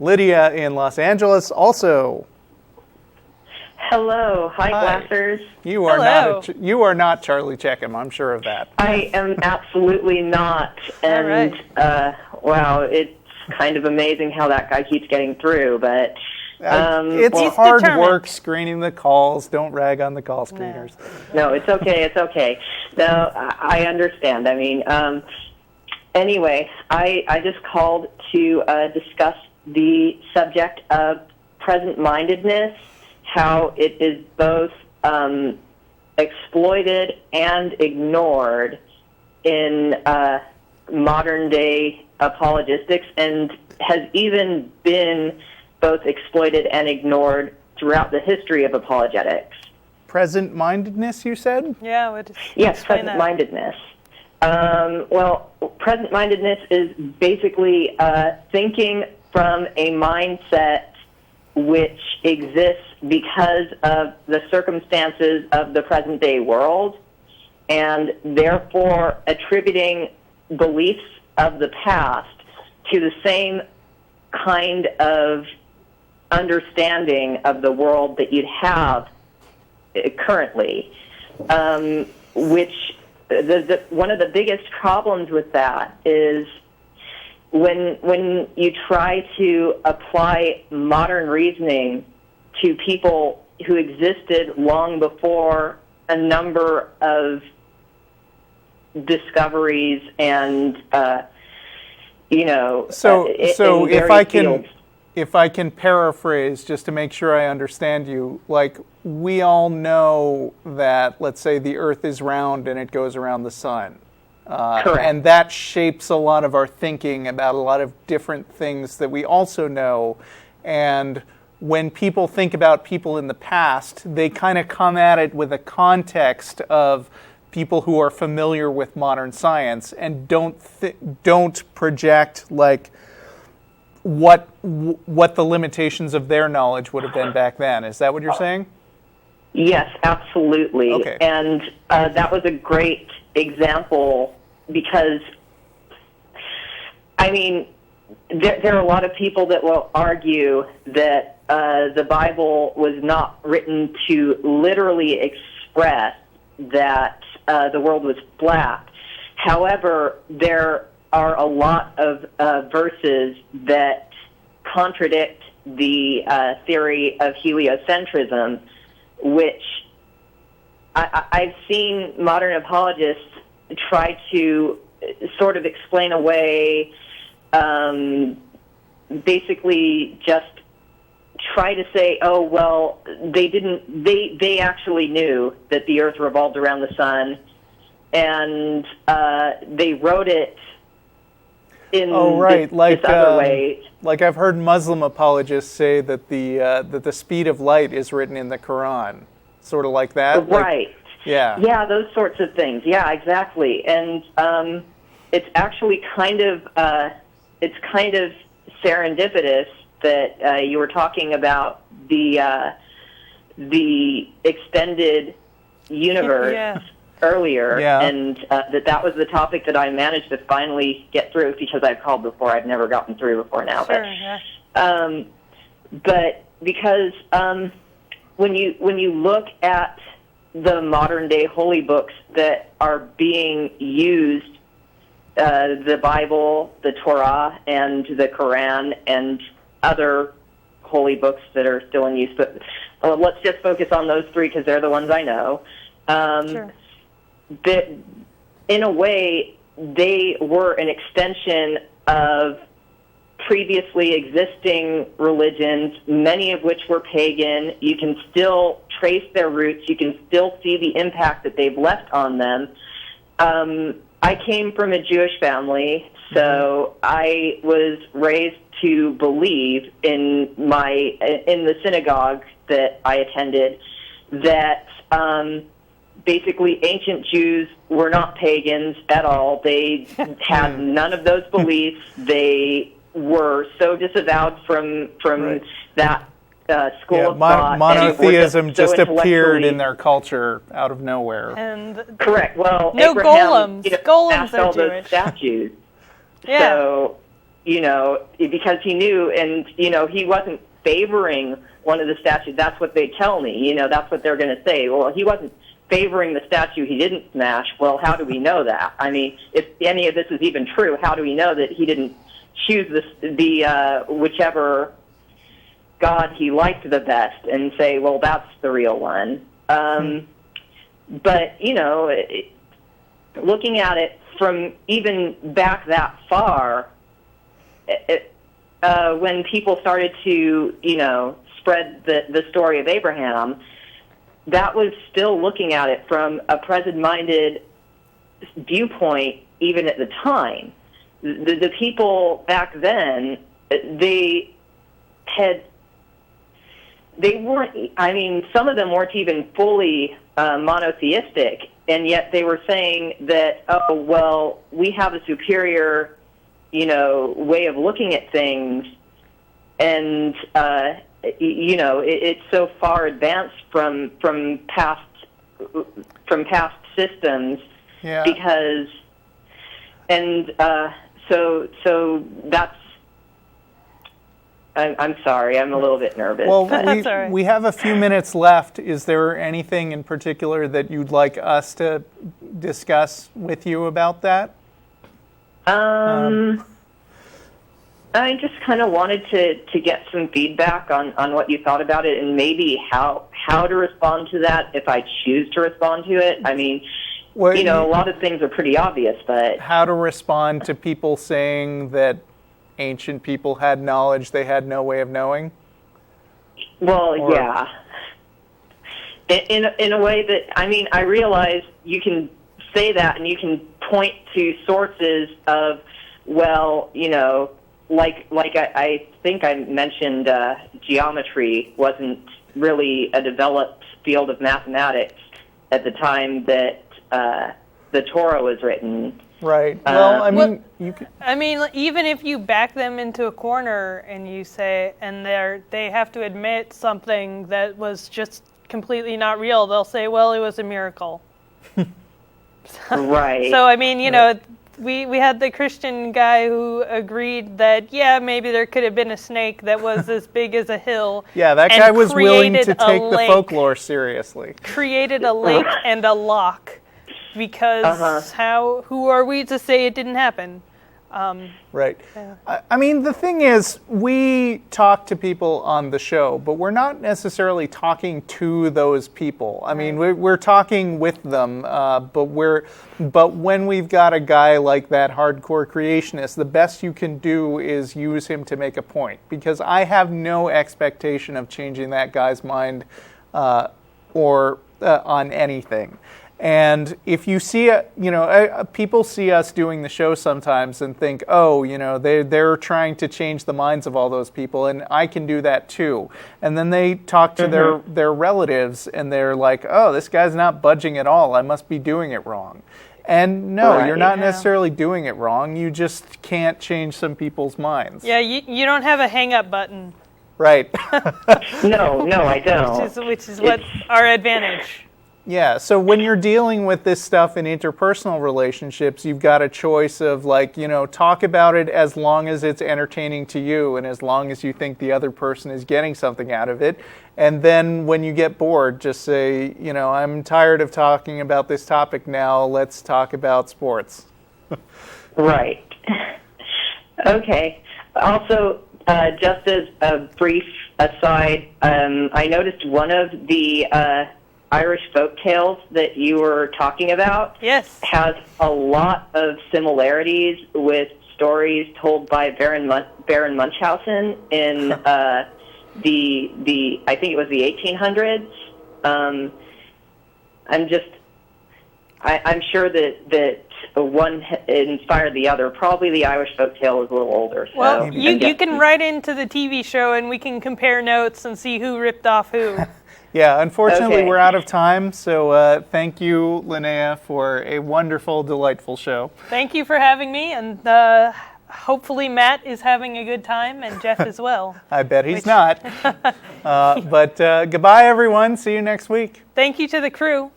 Lydia in Los Angeles also. Hello. Hi, Glassers. You are not Charlie Checkham, I'm sure of that. I am absolutely not. And, wow, it's kind of amazing how that guy keeps getting through, but... it's hard work screening the calls. Don't rag on the call screeners. No, it's okay. It's okay. No, I understand. I mean, anyway, I just called to discuss the subject of present-mindedness, how it is both exploited and ignored in modern-day apologetics, and has even been both exploited and ignored throughout the history of apologetics. Present-mindedness, you said? Yeah. Yes, present-mindedness. Well, present-mindedness is basically thinking from a mindset which exists because of the circumstances of the present-day world, and therefore attributing beliefs of the past to the same kind of understanding of the world that you'd have currently, which one of the biggest problems with that is when you try to apply modern reasoning to people who existed long before a number of discoveries and So if I can paraphrase just to make sure I understand you, like, we all know that, let's say, the Earth is round and it goes around the sun. Correct. And that shapes a lot of our thinking about a lot of different things that we also know. And when people think about people in the past, they kind of come at it with a context of people who are familiar with modern science and don't project, like, what the limitations of their knowledge would have been back then. Is that what you're saying? Yes, absolutely. Okay. And that was a great example because, I mean, there are a lot of people that will argue that the Bible was not written to literally express that the world was flat. However, there are a lot of verses that contradict the theory of heliocentrism, which I've seen modern apologists try to sort of explain away, basically just try to say, oh, well, they actually knew that the Earth revolved around the sun, and they wrote it in this other way. Like I've heard Muslim apologists say that the speed of light is written in the Quran, sort of like that. Right. Like, yeah. Yeah, those sorts of things. Yeah, exactly. And it's actually kind of serendipitous that you were talking about the extended universe earlier, and that was the topic that I managed to finally get through because I've called before. I've never gotten through before now. Sure, but because when you look at the modern day holy books that are being used, the Bible, the Torah, and the Quran, and other holy books that are still in use, but let's just focus on those three because they're the ones I know. Sure. That in a way they were an extension of previously existing religions, many of which were pagan. You can still trace their roots. You can still see the impact that they've left on them. I came from a Jewish family, so I was raised to believe in the synagogue that I attended that basically ancient Jews were not pagans at all. They had none of those beliefs. They were so disavowed from that school of thought. Monotheism just appeared in their culture out of nowhere. And correct. Well, no Abraham, golems. Golems are all Jewish. those statues. Yeah. So because he knew, and, he wasn't favoring one of the statues. That's what they tell me, that's what they're going to say. Well, he wasn't favoring the statue he didn't smash. Well, how do we know that? I mean, if any of this is even true, how do we know that he didn't choose the whichever God he liked the best and say, well, that's the real one? But, looking at it from even back that far, when people started to, spread the story of Abraham, that was still looking at it from a present-minded viewpoint even at the time. The people back then, they weren't, I mean, some of them weren't even fully monotheistic, and yet they were saying that, oh, well, we have a superior, way of looking at things, and, it's so far advanced from past systems, because, and so that's, I'm sorry, I'm a little bit nervous. Well, we have a few minutes left. Is there anything in particular that you'd like us to discuss with you about that? I just kind of wanted to get some feedback on what you thought about it, and maybe how to respond to that if I choose to respond to it. I mean, a lot of things are pretty obvious, but... How to respond to people saying that ancient people had knowledge they had no way of knowing? Well, yeah. In a way that, I mean, I realize you can say that and you can point to sources of, well, like I think I mentioned geometry wasn't really a developed field of mathematics at the time that the Torah was written. Right. Well, I mean, even if you back them into a corner and you say, and they have to admit something that was just completely not real, they'll say, well, it was a miracle. Right. So, I mean, we had the Christian guy who agreed that, maybe there could have been a snake that was as big as a hill. Yeah, that guy was willing to take the folklore seriously. Created a lake and a lock. Because who are we to say it didn't happen? Right. Yeah. I mean, the thing is, we talk to people on the show, but we're not necessarily talking to those people. I mean, we're talking with them, but when we've got a guy like that hardcore creationist, the best you can do is use him to make a point, because I have no expectation of changing that guy's mind or on anything. And if you see, people see us doing the show sometimes and think, oh, they're trying to change the minds of all those people, and I can do that too. And then they talk to their relatives, and they're like, oh, this guy's not budging at all. I must be doing it wrong. And no, you're not necessarily doing it wrong. You just can't change some people's minds. Yeah, you don't have a hang-up button. Right. No, I don't. Which is what's our advantage. Yeah, so when you're dealing with this stuff in interpersonal relationships, you've got a choice of talk about it as long as it's entertaining to you and as long as you think the other person is getting something out of it. And then when you get bored, just say, I'm tired of talking about this topic now, let's talk about sports. Right. Okay. Also, just as a brief aside, I noticed one of the Irish folk tales that you were talking about has a lot of similarities with stories told by Baron Munchausen in the I think it was the 1800s. I'm sure that one inspired the other. Probably the Irish folk tale is a little older. So well, you can write into the TV show and we can compare notes and see who ripped off who. Yeah, unfortunately, we're out of time, so thank you, Lynnea, for a wonderful, delightful show. Thank you for having me, and hopefully Matt is having a good time, and Jeff as well. I bet he's not. But goodbye, everyone. See you next week. Thank you to the crew.